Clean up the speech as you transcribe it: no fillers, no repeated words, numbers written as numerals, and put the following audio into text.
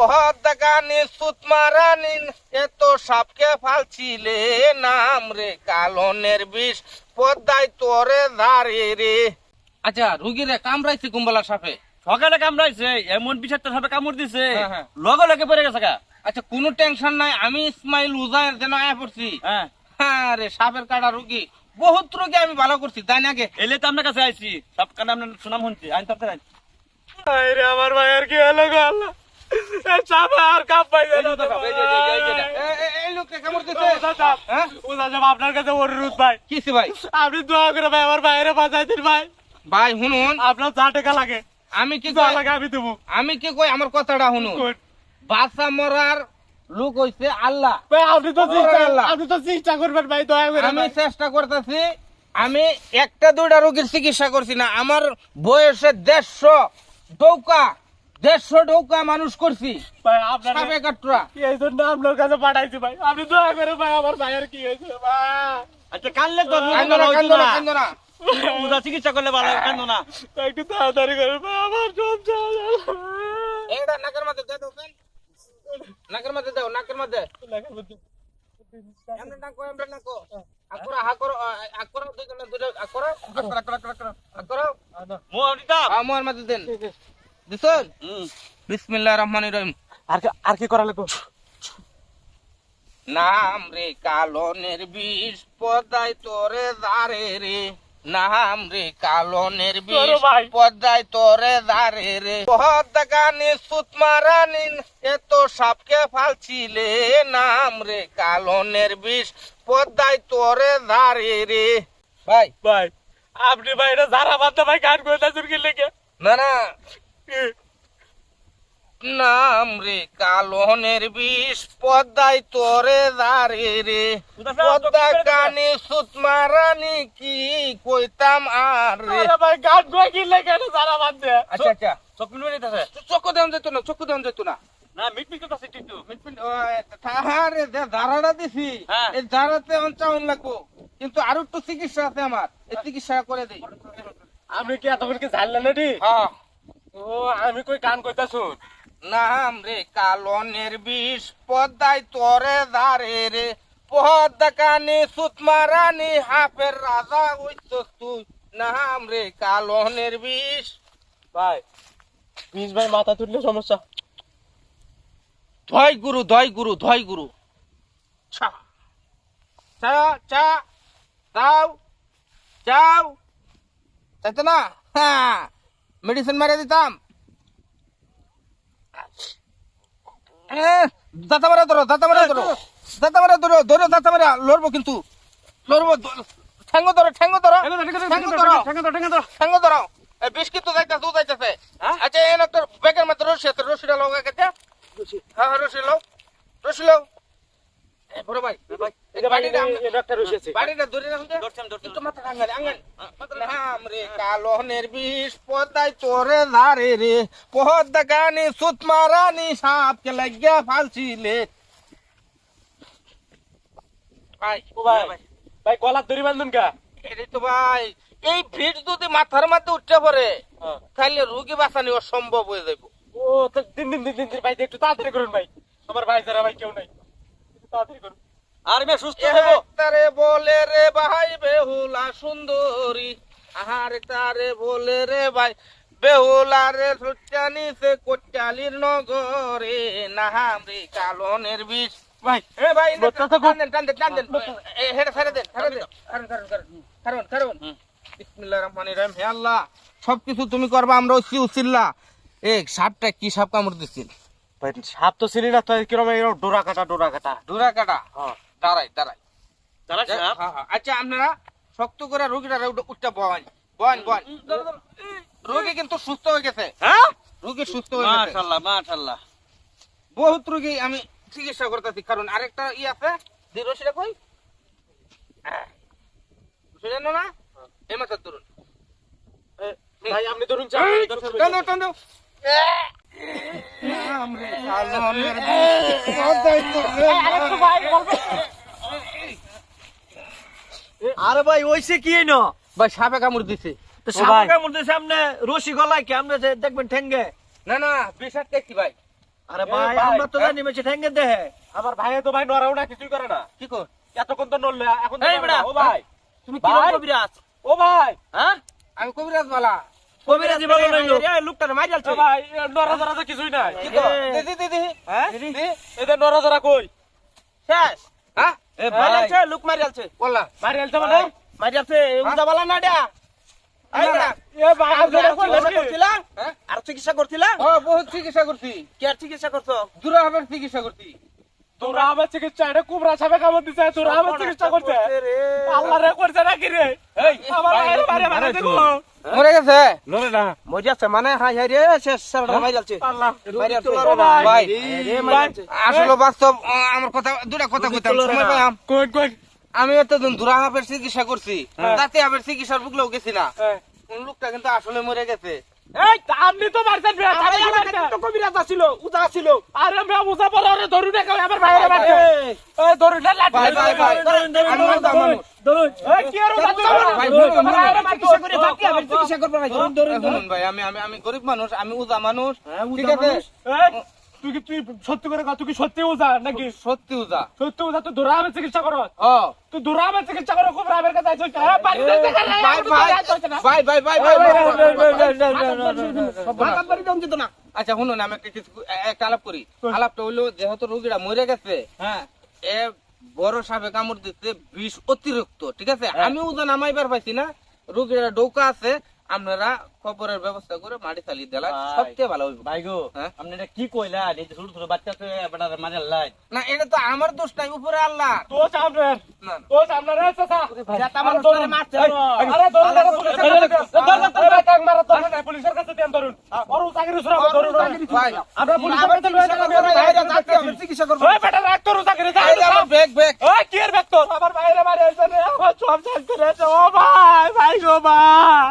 পহদাগানি সুতমারানি এত সাপকে ফালছিলে নাম রে কালনের বিষ পদ্মায় তোরে ধারে রে। আচ্ছা রুগীরে কামড়াইছে কুম্বলা সাপে, সকালে কামড়াইছে, এমন বিষাক্ত সাপে কামড় দিছে, হ্যাঁ। লগে লগে পড়ে গেছে গা। আচ্ছা কোনো টেনশন নাই, আমি ইসমাইল উজায়ের যেন আয়া পড়ছি। হ্যাঁ রে সাপের কাটা রুগী, বহুত রোগী আমি ভালো করছি তাই নাকি? এলে তো আপনার কাছে আইছি, সব কানে আপনার সুনাম শুনছি, আইন তাতে আইন। আরে আমার ভাইয়ের কি হলো গো আল্লাহ, এই সাপে আর কাপ পাই না। এই লোককে কামড় দিছে। হ্যাঁ ওজা সাহেব আপনার কাছে অনুরোধ ভাই, কিছে ভাই? আপনি দোয়া করে ভাই আমার ভাইয়ের বাঁচাই দিন ভাই। ভাই শুনুন, আপনার যা টাকা লাগে আমি কি যা কই, লাগে আমি দেবো। আমি কি কই আমার কথাটা শুনুন। বাঁচা মরার লোক হইছে আল্লাহ। ভাই আপনি তো আল্লাহ। আপনি তো চেষ্টা করবেন ভাই, দয়া করে আমি চেষ্টা করতেছি, আমি একটা দুইটা রোগীর চিকিৎসা করছি না, আমার বয়সে 150 ডৌকা মানুষ করছি ভাই আপনার সাপে কাটরা। এই জন্য আপনার কাছে পাঠাইছি ভাই, আপনি দয়া করে ভাই আমার ভাইয়ের কি হয়েছে ভাই। আচ্ছা কানলে তো কান্দো না। ওজা চিকিৎসা করলে ভালো, কান্দো না, একটু তাড়াতাড়ি করে ভাই আমার সব এইটা নাকের মধ্যে দে দাও, নাকের মধ্যে দাও, নাকের মধ্যে এমন নাকো, এমন নাকো। আকরা হাকর আকরা দুইজনে দুইটা আকরা আকরা মোহাম্মদ আমার মধ্যে দেন দিছেন। বিসমিল্লাহির রহমানির রহিম। আর কি করা লাগবে? নাম রে কালনের বিষ পদ্মায় তোরে দারে রে, নাম রে কালনের বিষ পদ্মায় তোরে দারে রে। পহদাগানি সুতমারানি এত সাপকে ফালছিলে নাম রে কালনের বিষ পদ্মায় তোরে দারে রে। ভাই ভাই আপনি ভাই এটা যারা বান্ধা ভাই গান করে তাজুর কি লেগে না না, নাম রে কালনের বিষ পদ্মায় তোরে দারে রে, পদ্মা কানি সুতমারানি কি কইতাম আর রে। ভাই গান করে কি লেগে যারা বান্ধে? আচ্ছা আচ্ছা, চোখ মিলবে নিতেছে চক্ষু দেন যেত না, চক্ষু দেন যেত না। না, মিট মিট করতেছে একটু তাহারে ধারাটা দিছি, হ্যাঁ। এই ধারাতে অঞ্চাউন লাগবো, কিন্তু আরো একটু চিকিৎসা আছে আমার, এই চিকিৎসা করে দেই। আপনি কি এতক্ষণ কি জানলেন না রে? হ্যাঁ, ও আমি কই গান কইতা শুন। নাম রে কালনের বিষ পদ্মায় তোরে ধারে রে, পদ্মা কানি সুতমারানি হাফের রাজা হইছস তুই, নাম রে কালনের বিষ। ভাই বিশ ভাই মাথা তুললে সমস্যা। ধয় গুরু ধয় গুরু ধয় গুরু। চা চা চা দাও যাও, চাইতো না? হ্যাঁ মেডিসিন মেরে দিতাম। দাঁতা মারা ধরো, দাঁতা মারা ধরো, দাঁতা মারা ধরো, ধরো দাঁতা মারা, লড়বো কিন্তু লড়বো। ঠ্যাঙ্গো ধরো, ঠ্যাঙ্গো ধরো, ঠ্যাঙ্গো ধরো। বিষ কিন্তু যাইতেছে। আচ্ছা এন একটা ব্যাগের মধ্যে রশি আছে, রশিটা লগা গেছে। হ্যাঁ হ্যাঁ রশি লও, রশি লও। বড় ভাই বাড়িটা ধরে রাখুন, একটু মাথা আঙ্গান আঙ্গান। নাম রে কালনের বিষ পদ্মায় তোরে ধারে রে, পদ্মা গানি সুতমারানি সাপকে লাগিয়া ফালছিলে। ভাই ভাই গলা ধরি বান্ধুন কা? এটাই তো ভাই, এই ভিড় যদি মাথার মধ্যে উঠতে পড়ে তাহলে রোগী বাঁচানি অসম্ভব হয়ে যাইব। ও তো দিন ভাই একটু তাড়াতাড়ি করুন ভাই, আমার ভাই যারা ভাই কেউ নাই, তাড়াতাড়ি করুন। আর আমি সুস্থ হবো। তারে বলে রে ভাই বেহুলা সুন্দরী, আহার তারে বলে রে ভাই বেহুলা রে সুচানি সে কোটালির নগরে, নাম রে কালনের বিষ। ভাই এ ভাই টান দেন হেডে ছেড়ে দেন, কারণ বিসমিল্লাহির রহমানির রহিম। হে আল্লাহ সবকিছু তুমি করবা, আমরা উচিল্লা। এই সাপটা কি সাপ কামড় দিছিল? ভাই সাপ তো চিনি না, তাই কিরম ডোরা কাটা ডোরা কাটা। হ্যাঁ দাঁড়াই সাপ। আচ্ছা আপনারা শক্ত করে রোগীটা উঠতে বন রোগী কিন্তু সুস্থ হয়ে গেছে। হ্যাঁ রোগী সুস্থ হয়ে গেছে, মাশাআল্লাহ মাশাআল্লাহ। বহুত রোগী আমি চিকিৎসা করতেছি। কারণ আরেকটা আছে রশিটা কই রশিটা না এই মাথার ধরুন ভাই আপনি ধরুন, টান দাও। আরে ভাই ওইসে কি না ভাই সাপে কামড় দিছে। সাপে কামড় দিছে, সামনে রশি গলায় কি আপনি দেখবেন ঠেঙ্গে? না না বিষাক্ত কি ভাই, আরে ভাই ভাই, আমরা তো জানি মেছে ঠ্যাঙ্গে দেহে আমার ভাই তো ভাই নড়াও না কিছুই করে না কি কর এতক্ষণ তো নড়লে এখন তো এই নড়ে বেটা, না। ও ভাই তুমি ভাই? কি কবিরাজ ও ভাই হ্যাঁ আমি কবিরাজ বালা কবিরাজি বলো নাই লোকটা মাই ও জ্বালছে ভাই নড়া ধরা তো কিছুই নাই কি কর এ। দিদি হ্যাঁ এদের নড়া ধরা কই শেষ হ্যাঁ এ মাই জ্বালছে লোক মাই জ্বালছে বললা মারি আলছে মানে মাই জ্বালছে উদা বালা না ডা আই না এ ভাই আর ধরে কই লাগি করছিলা হ্যাঁ আর চিকিৎসা করছিলা ও বহুত চিকিৎসা করছি কি আর চিকিৎসা করছো দূরা হবার চিকিৎসা করছি তোরা আমার চিকিৎসা এটা কুবরা সাবে কামড় দিছে তোরা আমার চিকিৎসা করছে আল্লাহ রে করছে নাকি রে এই আমার ভাইরে মারে মারে দেবো মরে গেছে নড়ে না মই যাচ্ছে মানে হাই হাই রে শেষ সারা মাই জ্বালছে আল্লাহ মাই জ্বালছে ও ভাই। ভাই রে মাই জ্বালছে আসলে বাস্তব আমার কথা দুটা কথা কইতাম সময় পাইলাম কোন কোন আমি এতদিন দূরা হাবের চিকিৎসা করছি হ্যাঁ। তাতে হাবের চিকিৎসার বুকলেও গেছি না কোন লোকটা কিন্তু আসলে মরে গেছে এই আপনি তো মারছেন বে আরে আপনি তো এলাকায় মারছেন তো কবিরাজ আছিল উদা আছিল আরে আমি বুঝা পড়া রে ধরু না কেউ আমার ভাইরে মারছে এই ধরু না লাঠি ভাই, ভাই, ভাই। আমি উদা মানুষ। এই কি আর ভাই, চিকিৎসা করে বাকি আমি চিকিৎসা করব না শুনুন ভাই আমি গরিব মানুষ আমি উজা মানুষ হ্যাঁ, উজা ঠিক আছে মানুষ। তুই সত্যি করে তুই কি সত্যি উজা নাকি সত্যি উজা সত্যি উজা তুই ধরা আমার চিকিৎসা করো ও তুই ধরা আমার চিকিৎসা করো খুব রাবের কাছে আইছিস হ্যাঁ বাড়ি যাইতে গেলে ভাই ভাই ভাই ভাই ভাগাত বাড়ি দাম দিত না আচ্ছা শুনুন আমি একটা আলাপ করি আলাপটা হইলো যেহেতু রোগীরা মরে গেছে হ্যাঁ এ বড় সাপে কামড় দিতে বিষ অতিরিক্ত ঠিক আছে আমি উজা নামাইবার পাইছি না রোগীরা ডৌকা আছে আপনারা খবরের ব্যবস্থা করে মাটি চালিয়ে দিলা ভাই। সবচেয়ে ভালো হইব ভাই গো হ্যাঁ? আপনি এটা কি কইলা এই যে ছোট ছোট বাচ্চা তো বেটা মানে লাই না এটা তো আমার দোষ নাই উপরে আল্লাহ তো সামনে না তো সামনে রে চাচা যাতা মানুষ তোরে মারছে আরে ধরুন পুলিশের কাছে দেন ধরুন আর চাকরি শুরু ধরুন ভাই আমরা পুলিশের কাছে লয়ে যাবো চিকিৎসা করব ওই বেটা রাখ তোর চাকরি ব্যাগ ব্যাগ ওই কি এর ব্যাগ তোর আমার বাইরে মারে আইছে রে আমার সব চাকরি ও ভাই ভাই গো ভাই